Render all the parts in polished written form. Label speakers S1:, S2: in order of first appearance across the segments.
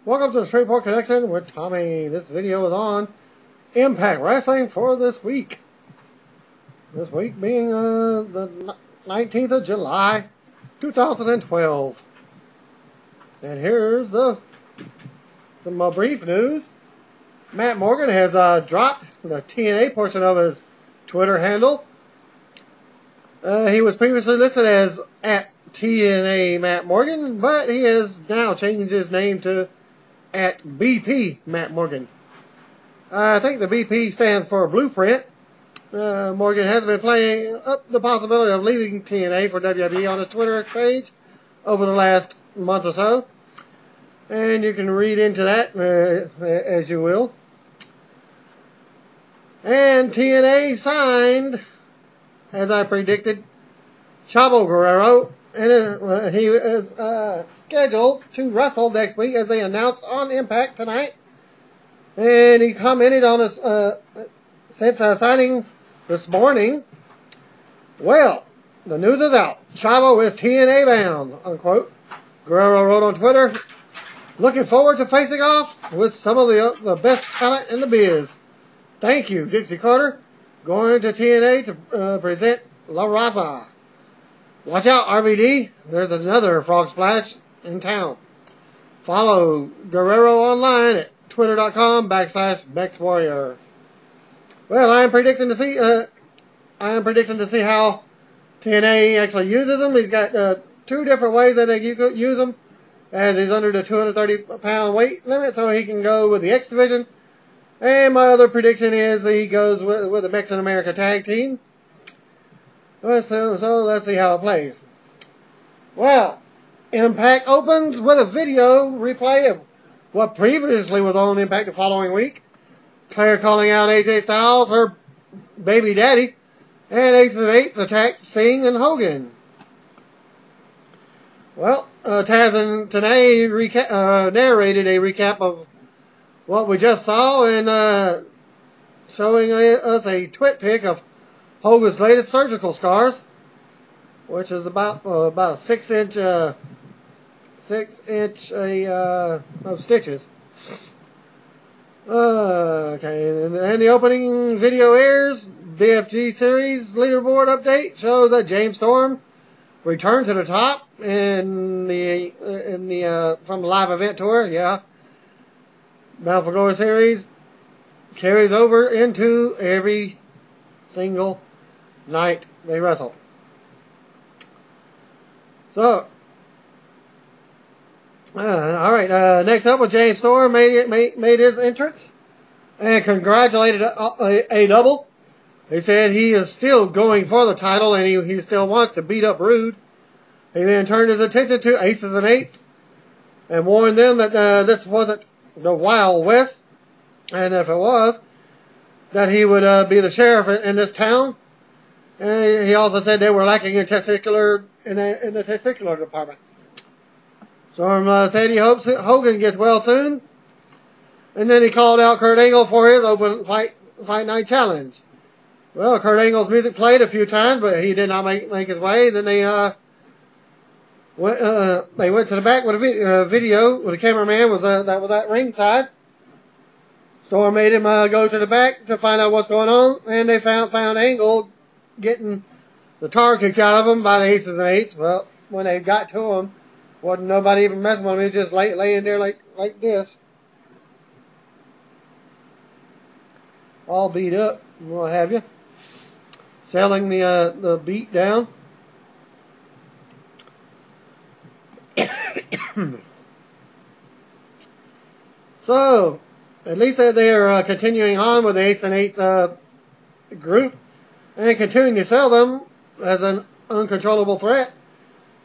S1: Welcome to the Straightforward Connection with Tommy. This video is on Impact Wrestling for this week. This week being the 19th of July, 2012. And here's some brief news. Matt Morgan has dropped the TNA portion of his Twitter handle. He was previously listed as at TNA Matt Morgan, but he has now changed his name to at BP Matt Morgan. I think the BP stands for Blueprint. Morgan has been playing up the possibility of leaving TNA for WWE on his Twitter page over the last month or so. And you can read into that as you will. And TNA signed, as I predicted, Chavo Guerrero. And he is scheduled to wrestle next week, as they announced on Impact tonight. And he commented on his since signing this morning. Well, the news is out. Chavo is TNA bound, unquote. Guerrero wrote on Twitter, "Looking forward to facing off with some of the best talent in the biz. Thank you, Dixie Carter. Going to TNA to present La Raza. Watch out, RVD. There's another frog splash in town. Follow Guerrero online at twitter.com/BexWarrior. Well, I am predicting to see how TNA actually uses him. He's got two different ways that you could use him, as he's under the 230-pound weight limit, so he can go with the X Division. And my other prediction is he goes with the Mexican America Tag Team. So let's see how it plays. Well, Impact opens with a video replay of what previously was on Impact the following week. Claire calling out AJ Styles, her baby daddy, and Aces and Eights attacked Sting and Hogan. Well, Taz and Tenay narrated a recap of what we just saw, and showing us a twit pic of Hogan's latest surgical scars, which is about a 6-inch of stitches. Okay, and the opening video airs. BFG series leaderboard update shows that James Storm returned to the top from the live event tour. Yeah, Bound for Glory series carries over into every single night they wrestle. So, alright, next up was James Storm made his entrance and congratulated a double. He said he is still going for the title and he still wants to beat up Rude. He then turned his attention to Aces and Eights and warned them that this wasn't the Wild West, and if it was, that he would be the sheriff in this town. And he also said they were lacking in the testicular department. Storm said he hopes Hogan gets well soon. And then he called out Kurt Angle for his open fight night challenge. Well, Kurt Angle's music played a few times, but he did not make his way. Then they went to the back with a video where the cameraman was at ringside. Storm made him go to the back to find out what's going on, and they found Angle getting the tar kicked out of him by the Aces and Eights. Well, when they got to him, wasn't nobody even messing with him. He was just laying there like this, all beat up and what have you, selling the beat down. So, at least they're continuing on with the Aces and Eights group and continuing to sell them as an uncontrollable threat,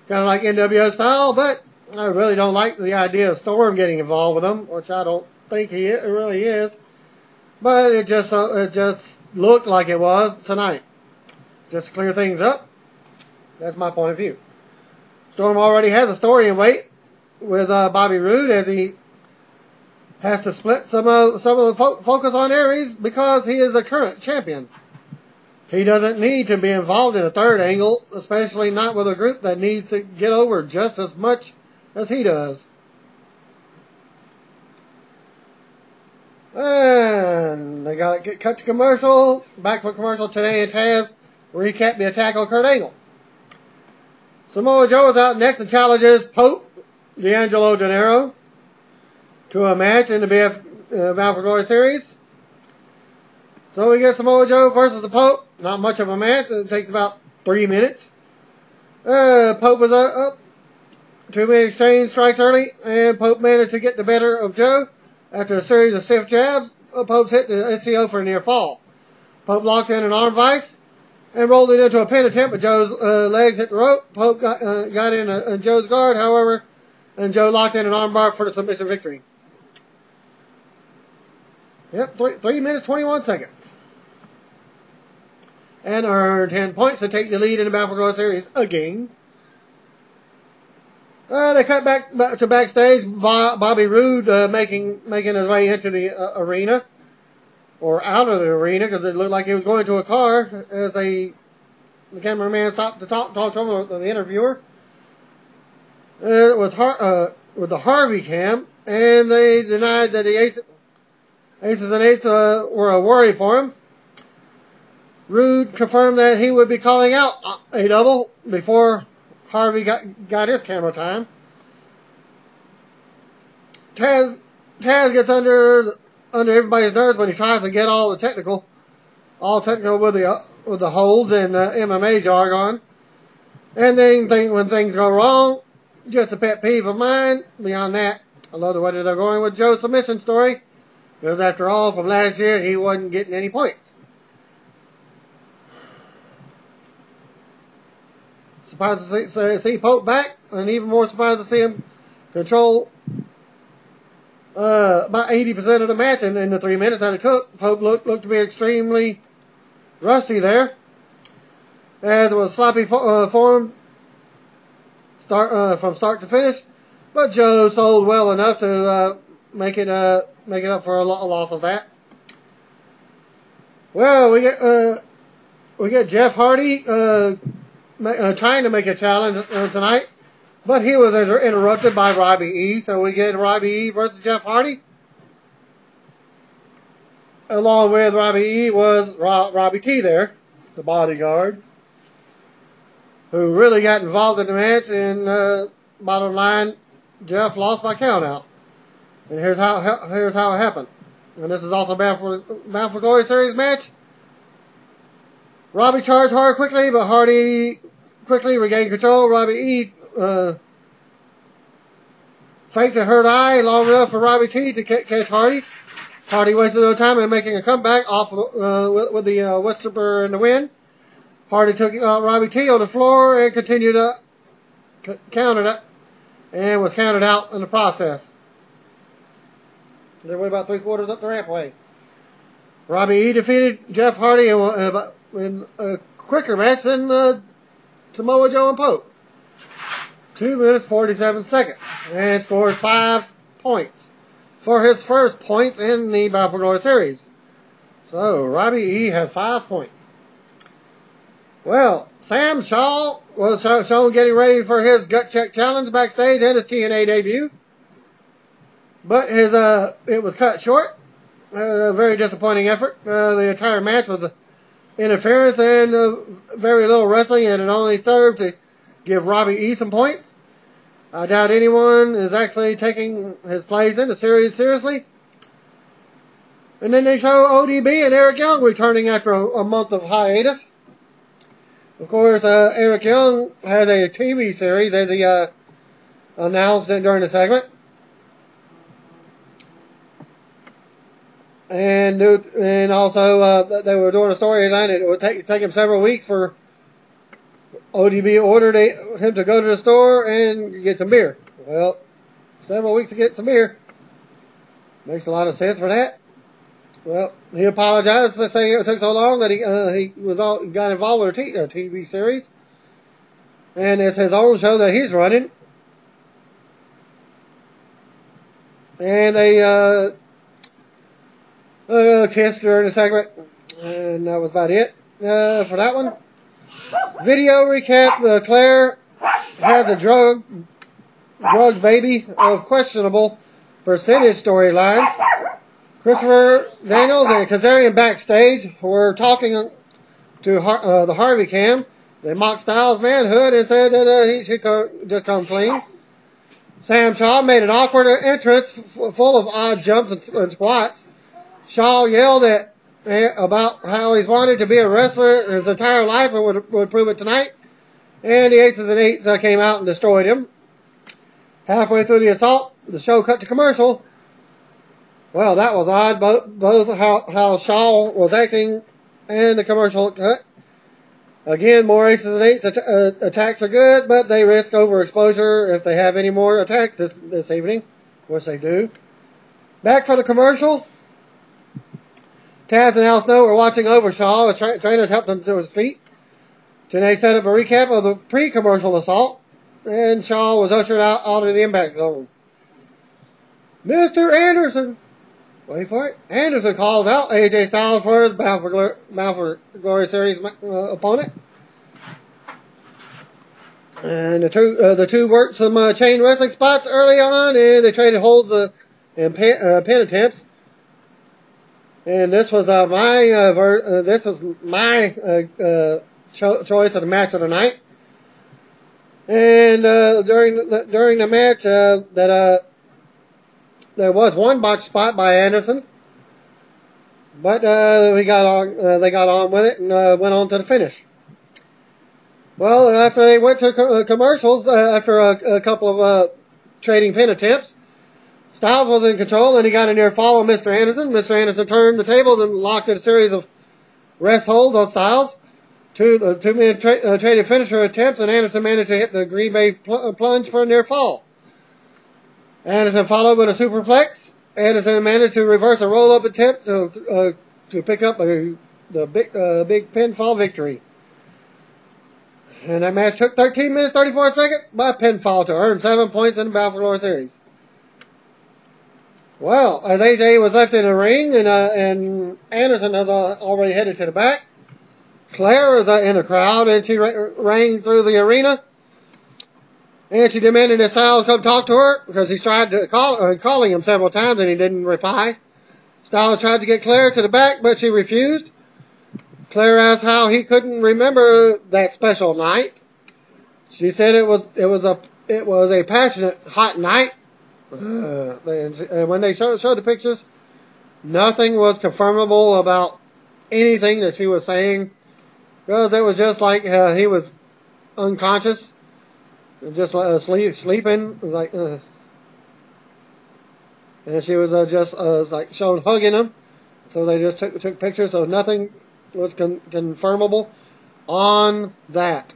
S1: kind of like NWO style. But I really don't like the idea of Storm getting involved with them, which I don't think it really is. But it just looked like it was tonight. Just to clear things up. That's my point of view. Storm already has a story in wait with Bobby Roode, as he has to split some of the focus on Aries because he is the current champion. He doesn't need to be involved in a third angle, especially not with a group that needs to get over just as much as he does. And they got to cut to commercial. Back for commercial. Today and Taz recap the attack on Kurt Angle. Samoa Joe is out next and challenges Pope D'Angelo De Niro to a match in the Bound for Glory series. So we get Samoa Joe versus the Pope. Not much of a match. It takes about 3 minutes. Pope was up. 2-minute exchange strikes early, and Pope managed to get the better of Joe. After a series of stiff jabs, Pope's hit the STO for a near fall. Pope locked in an arm vice and rolled it into a pin attempt, but Joe's legs hit the rope. Pope got in Joe's guard, however, and Joe locked in an arm bar for the submission victory. Yep, 3 minutes, 21 seconds. And earned 10 points to take the lead in the Bound for Glory series again. They cut back to backstage. Bobby Roode making his way into the arena, or out of the arena, because it looked like he was going to a car as the cameraman stopped to talk to him, the interviewer. It was with the Harvey cam, and they denied that the Aces and Eights were a worry for him. Roode confirmed that he would be calling out a double before Harvey got his camera time. Taz gets under everybody's nerves when he tries to get all technical with the holds and MMA jargon. And then when things go wrong, just a pet peeve of mine. Beyond that, I love the way they're going with Joe's submission story, because after all, from last year, he wasn't getting any points. Surprised to see Pope back, and even more surprised to see him control about 80% of the match in the 3 minutes that it took. Pope looked to be extremely rusty there, as it was sloppy form from start to finish. But Joe sold well enough to make it up for a loss of that. Well, we get Jeff Hardy trying to make a challenge tonight, but he was interrupted by Robbie E. So we get Robbie E. versus Jeff Hardy. Along with Robbie E. was Robbie T. there, the bodyguard, who really got involved in the match. And bottom line, Jeff lost by countout. And here's how it happened. And this is also Bound for Glory series match. Robbie charged hard quickly, but Hardy quickly regained control. Robbie E. faked a hurt eye long enough for Robbie T. to catch Hardy. Hardy wasted no time in making a comeback off with the Whisperer in the wind. Hardy took Robbie T. on the floor and continued to counter it, and was counted out in the process. They went about 3/4 up the rampway. Robbie E. defeated Jeff Hardy in a quicker match than Samoa Joe and Pope. 2 minutes, 47 seconds. And scored 5 points for his first points in the Bound for Glory series. So, Robbie E. has 5 points. Well, Sam Shaw was shown getting ready for his gut check challenge backstage and his TNA debut. But it was cut short. A very disappointing effort. The entire match was interference and very little wrestling, and it only served to give Robbie E. some points. I doubt anyone is actually taking his plays in the series seriously. And then they show ODB and Eric Young returning after a month of hiatus. Of course, Eric Young has a TV series, as he announced it during the segment. And also, they were doing a storyline. It would take him several weeks for ODB ordered him to go to the store and get some beer. Well, several weeks to get some beer. Makes a lot of sense for that. Well, he apologized to say it took so long that he got involved with a TV series. And it's his own show that he's running. And they kissed during the segment. And that was about it for that one. Video recap. Claire has a drug baby of questionable percentage storyline. Christopher Daniels and Kazarian backstage were talking to the Harvey Cam. They mocked Styles' manhood and said that he should just come clean. Sam Shaw made an awkward entrance full of odd jumps and squats. Shaw yelled about how he's wanted to be a wrestler his entire life and would prove it tonight. And the Aces and Eights came out and destroyed him. Halfway through the assault, the show cut to commercial. Well, that was odd, both how Shaw was acting and the commercial cut. Again, more Aces and Eights attacks are good, but they risk overexposure if they have any more attacks this evening, which they do. Back for the commercial. Taz and Al Snow were watching over Shaw as trainers helped him to his feet. Then they set up a recap of the pre-commercial assault, and Shaw was ushered out of the impact zone. Mr. Anderson, wait for it, Anderson calls out AJ Styles for his Bound for Glory Series opponent. And the two worked some chain wrestling spots early on, and they traded holds and pin attempts. And this was my choice of the match of the night. And during the match, there was one botch spot by Anderson, but they got on with it and went on to the finish. Well, after they went to commercials, after a couple of trading pin attempts, Styles was in control, and he got a near fall on Mr. Anderson. Mr. Anderson turned the tables and locked in a series of rest holds on Styles. Two men traded finisher attempts, and Anderson managed to hit the Green Bay plunge for a near fall. Anderson followed with a superplex. Anderson managed to reverse a roll-up attempt to pick up the big pinfall victory. And that match took 13 minutes 34 seconds by pinfall to earn 7 points in the Bound for Glory Series. Well, as AJ was left in the ring and Anderson was already headed to the back, Claire was in the crowd and she rang through the arena. And she demanded that Styles come talk to her because he tried to calling him several times and he didn't reply. Styles tried to get Claire to the back, but she refused. Claire asked how he couldn't remember that special night. She said it was a passionate, hot night. And when they showed the pictures, nothing was confirmable about anything that she was saying, because it was just like he was unconscious, just sleeping, like, and she was just like shown hugging him. So they just took pictures, so nothing was confirmable on that.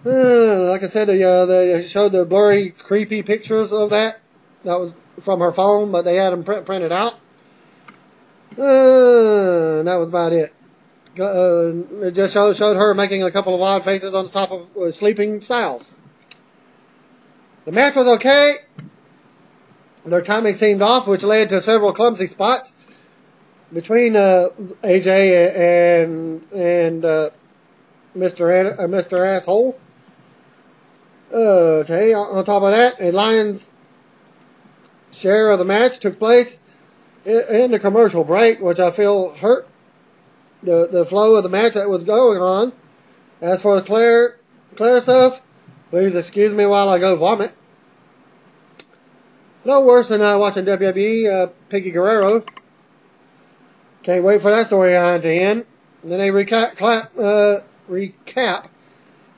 S1: Like I said, they showed the blurry, creepy pictures of that. That was from her phone, but they had them printed out. And that was about it. It just showed her making a couple of odd faces on the top of sleeping Styles. The match was okay. Their timing seemed off, which led to several clumsy spots between AJ and Mr. Asshole. Okay, on top of that, a Lions share of the match took place in the commercial break, which I feel hurt the flow of the match that was going on. As for the Claire stuff, please excuse me while I go vomit. No worse than watching WWE, Piggy Guerrero. Can't wait for that storyline to end. And then they recap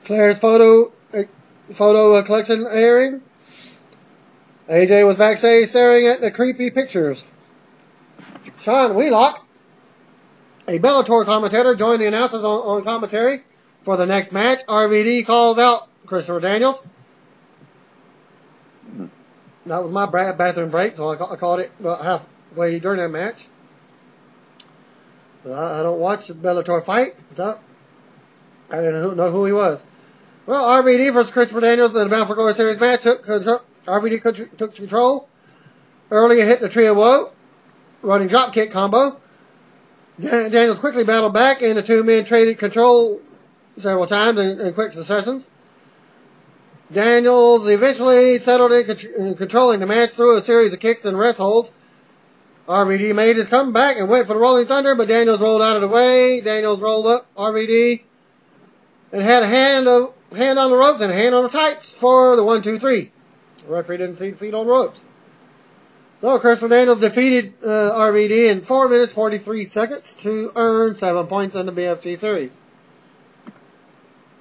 S1: Claire's photo collection airing. AJ was backstage staring at the creepy pictures. Sean Wheelock, a Bellator commentator, joined the announcers on commentary for the next match. RVD calls out Christopher Daniels. That was my bathroom break, so I called it about halfway during that match. I don't watch the Bellator fight, so I didn't know who he was. Well, RVD versus Christopher Daniels in the Bound for Glory Series match. RVD took control. Earlier hit the Tree of Woe, running dropkick combo. Daniels quickly battled back, and the two men traded control several times in quick successions. Daniels eventually settled in controlling the match through a series of kicks and rest holds RVD made his comeback and went for the Rolling Thunder, but Daniels rolled out of the way. Daniels rolled up RVD and had a hand on the ropes and a hand on the tights for the 1, 2, 3. The referee didn't see the feet on the ropes. So Christopher Daniels defeated RVD in 4 minutes 43 seconds to earn 7 points in the BFG series.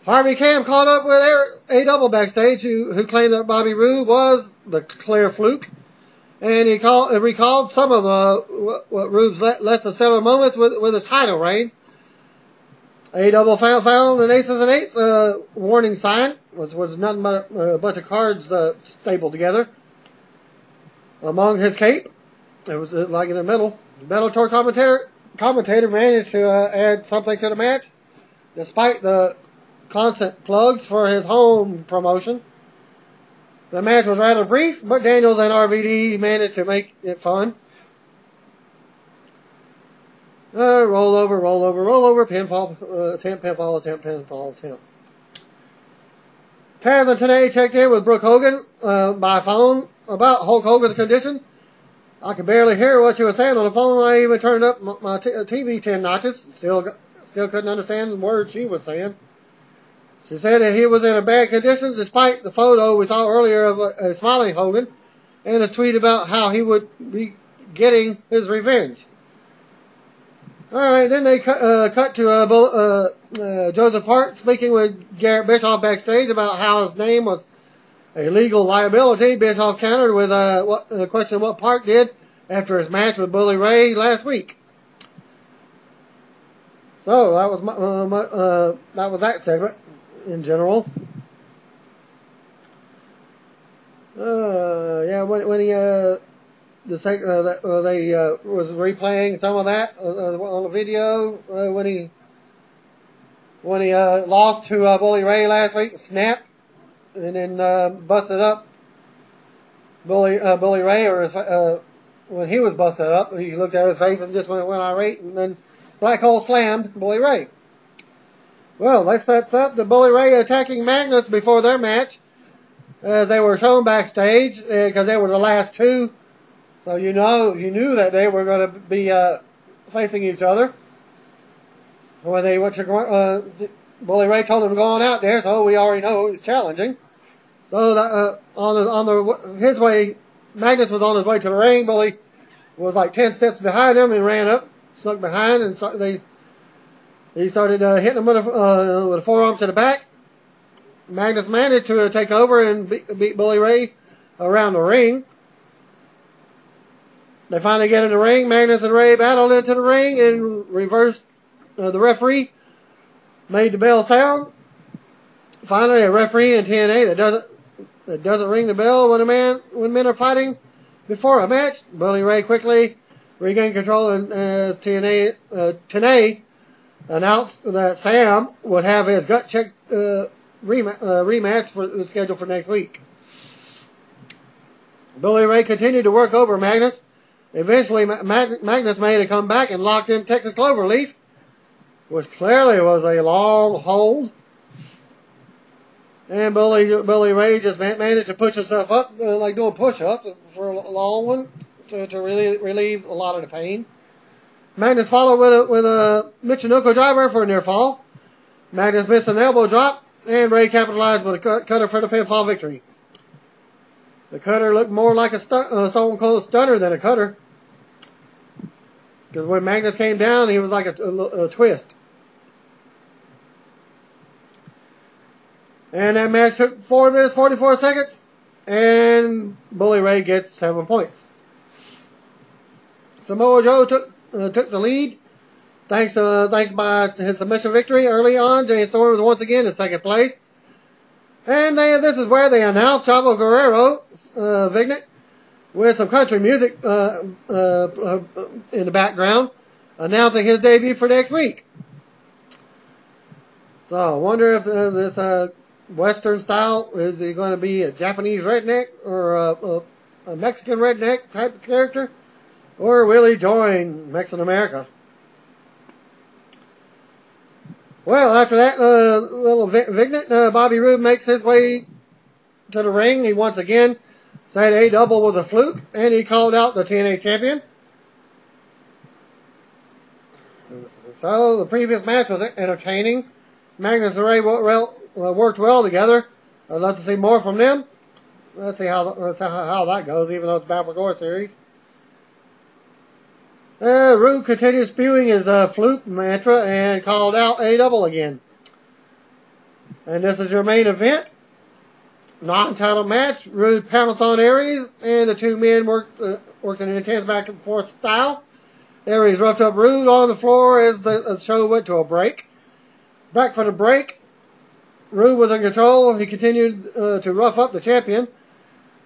S1: Harvey Cam caught up with a double backstage who claimed that Bobby Roode was the clear fluke. And he recalled some of what Roode's less than stellar moments with his title reign. A double found an aces and eights warning sign, which was nothing but a bunch of cards stapled together among his cape. It was like in the middle. The Bellator commentator managed to add something to the match, despite the constant plugs for his home promotion. The match was rather brief, but Daniels and RVD managed to make it fun. Roll over, pinfall, attempt. Taz and Tenay checked in with Brooke Hogan by phone about Hulk Hogan's condition. I could barely hear what she was saying on the phone. I even turned up my TV 10 notches. Still couldn't understand the words she was saying. She said that he was in a bad condition despite the photo we saw earlier of a smiling Hogan and his tweet about how he would be getting his revenge. Alright, then they cut to Joseph Hart speaking with Garrett Bischoff backstage about how his name was a legal liability. Bischoff countered with a question of what Park did after his match with Bully Ray last week. So that was that segment in general. When he they was replaying some of that on the video when he lost to Bully Ray last week and snapped and then busted up Bully Ray, or when he was busted up, he looked at his face and just went irate, and then Black Hole slammed Bully Ray. Well, that sets up the Bully Ray attacking Magnus before their match, as they were shown backstage, because they were the last two. So you knew that they were going to be facing each other. When they went to Bully Ray told him to go on out there, so we already know who's challenging. So that, his way, Magnus was on his way to the ring. Bully was like 10 steps behind him and ran up, snuck behind, and so he started hitting him with a forearm to the back. Magnus managed to take over and beat Bully Ray around the ring. They finally get in the ring. Magnus and Ray battled into the ring and reversed. The referee made the bell sound. Finally, a referee in TNA that doesn't ring the bell when men are fighting before a match. Bully Ray quickly regained control as TNA announced that Sam would have his gut check rematch scheduled for next week. Bully Ray continued to work over Magnus. Eventually, Magnus made a comeback and locked in Texas Cloverleaf, which clearly was a long hold. And Bully Ray just managed to push himself up, like doing push-ups for a long one, to really relieve a lot of the pain. Magnus followed with a Michinoku driver for a near fall. Magnus missed an elbow drop, and Ray capitalized with a cutter for the pinfall victory. The cutter looked more like a Stone Cold Stunner than a cutter. Because when Magnus came down, he was like a twist. And that match took 4 minutes, 44 seconds. And Bully Ray gets 7 points. Samoa Joe took the lead. Thanks by his submission victory early on. Jay Storm was once again in second place. And this is where they announced Chavo Guerrero, Vignet, with some country music in the background, announcing his debut for next week. So I wonder if this Western style, is he going to be a Japanese redneck or a Mexican redneck type of character? Or will he join Mexican America? Well, after that little Vignet, Bobby Roode makes his way to the ring. He once again said a double was a fluke, and he called out the TNA champion. So the previous match was entertaining. Magnus and Ray worked well together. I'd love to see more from them. Let's see how that goes, even though it's Battle Gore series. Rude continued spewing his flute mantra and called out a double again. And this is your main event. Non-title match. Rude pounced on Aries, and the two men worked in an intense back and forth style. Aries roughed up Rude on the floor as the show went to a break. Back for the break. Rude was in control. He continued to rough up the champion.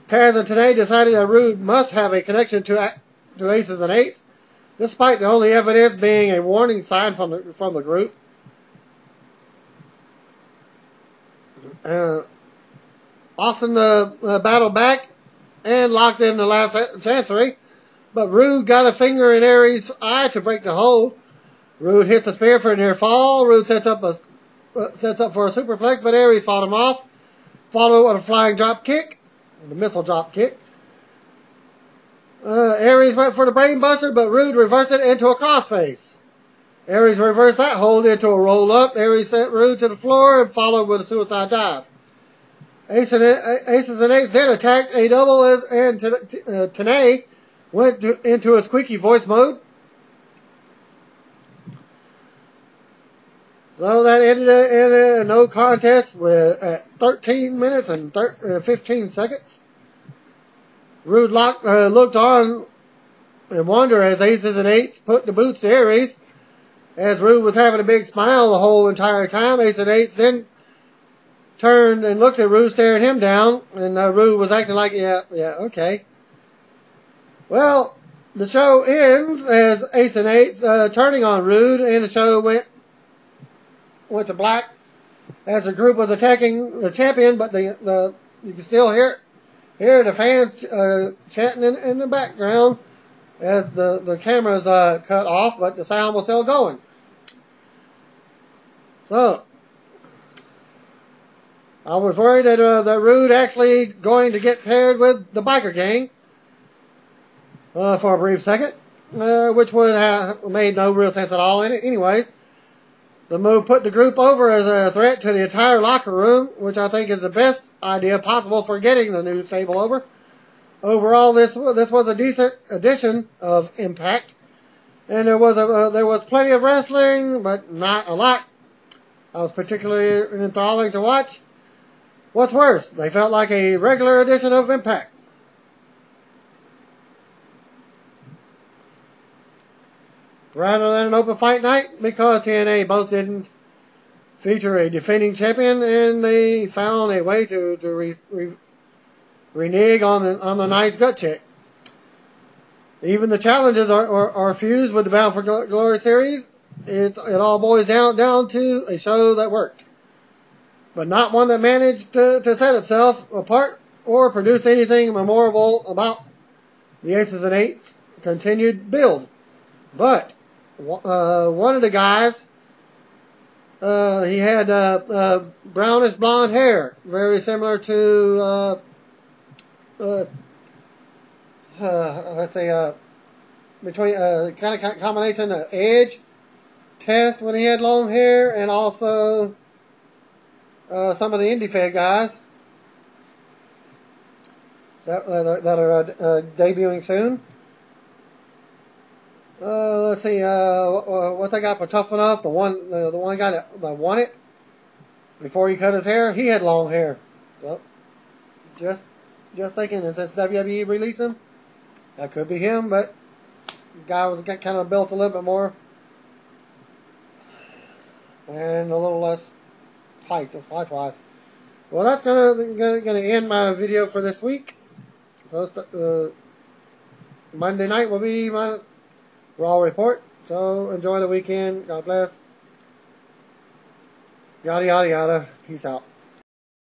S1: Taz and Tenay decided that Rude must have a connection to Aces and Eights, despite the only evidence being a warning sign from the group. Austin battled back and locked in the last chancery, but Rude got a finger in Aries' eye to break the hold. Rude hits a spear for a near fall. Rude sets up for a superplex, but Aries fought him off, followed with a flying drop kick, the missile drop kick. Aries went for the brain buster, but Rude reversed it into a crossface. Aries reversed that hold into a roll up. Aries sent Rude to the floor and followed with a suicide dive. Aces and Eights then attacked a double, and Tenay went into a squeaky voice mode. So that ended in a no contest at 13 minutes and 15 seconds. Rude looked on in wonder as Aces and Eights put the boots to Aries. As Rude was having a big smile the whole entire time, Aces and Eights then turned and looked at Rude, staring him down, and Rude was acting like, yeah, okay. Well, the show ends as Ace and Eights turning on Rude, and the show went to black as the group was attacking the champion, but you can still hear the fans chanting in the background as the cameras cut off, but the sound was still going. So I was worried that Rude actually going to get paired with the biker gang for a brief second, which would have made no real sense at all. Anyways, the move put the group over as a threat to the entire locker room, which I think is the best idea possible for getting the new stable over. Overall, this was a decent addition of Impact, and there was plenty of wrestling, but not a lot. I was particularly enthralling to watch. What's worse, they felt like a regular edition of Impact. Rather than an open fight night, because TNA both didn't feature a defending champion, and they found a way to renege on the night's gut check. Even the challenges are fused with the Bound for Glory series. It all boils down to a show that worked, but not one that managed to set itself apart or produce anything memorable about the Aces and Eights continued build. But one of the guys, he had brownish blonde hair, very similar to let's say between kind of combination of Edge, Test when he had long hair, and also some of the indie Fed guys that are debuting soon. Let's see, what's that guy for Tough Enough? The one guy that won it before he cut his hair. He had long hair. Well, just thinking, and since WWE released him, that could be him. But the guy was kind of built a little bit more and a little less height-wise. Well, that's gonna end my video for this week. So Monday night will be my Raw report. So enjoy the weekend. God bless. Yada yada yada. Peace out.